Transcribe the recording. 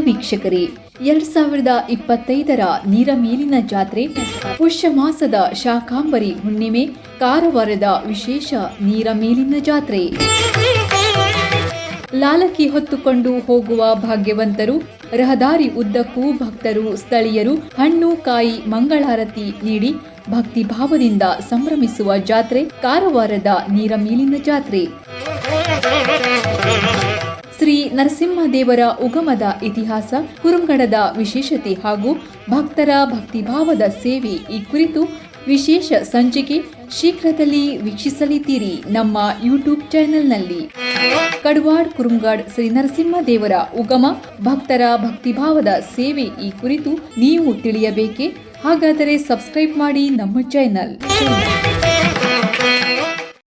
ವೀಕ್ಷಕರೇ, 2025ರ ನೀರಮೇಲಿನ ಜಾತ್ರೆ ಪುಷ್ಯ ಮಾಸದ ಶಾಕಾಂಬರಿ ಹುಣ್ಣಿಮೆ ಕಾರವಾರದ ವಿಶೇಷ ನೀರಮೇಲಿನ ಜಾತ್ರೆ. ಲಾಲಕಿ ಹೊತ್ತುಕೊಂಡು ಹೋಗುವ ಭಾಗ್ಯವಂತರು, ರಹದಾರಿ ಉದ್ದಕ್ಕೂ ಭಕ್ತರು, ಸ್ಥಳೀಯರು ಹಣ್ಣು ಕಾಯಿ ಮಂಗಳಾರತಿ ನೀಡಿ ಭಕ್ತಿ ಭಾವದಿಂದ ಸಂಭ್ರಮಿಸುವ ಜಾತ್ರೆ ಕಾರವಾರದ ನೀರಮೇಲಿನ ಜಾತ್ರೆ. ಶ್ರೀ ನರಸಿಂಹದೇವರ ಉಗಮದ ಇತಿಹಾಸ, ಕುರುಂಗಡದ ವಿಶೇಷತೆ ಹಾಗೂ ಭಕ್ತರ ಭಕ್ತಿಭಾವದ ಸೇವೆ ಈ ಕುರಿತು ವಿಶೇಷ ಸಂಚಿಕೆ ಶೀಘ್ರದಲ್ಲಿ ವೀಕ್ಷಿಸಲಿದ್ದೀರಿ ನಮ್ಮ ಯೂಟ್ಯೂಬ್ ಚಾನೆಲ್ನಲ್ಲಿ. ಕಡವಾಡ್ ಕುರುಂಗಡ್ ಶ್ರೀ ನರಸಿಂಹದೇವರ ಉಗಮ, ಭಕ್ತರ ಭಕ್ತಿಭಾವದ ಸೇವೆ ಈ ಕುರಿತು ನೀವು ತಿಳಿಯಬೇಕೆ? ಹಾಗಾದರೆ ಸಬ್ಸ್ಕ್ರೈಬ್ ಮಾಡಿ ನಮ್ಮ ಚಾನೆಲ್.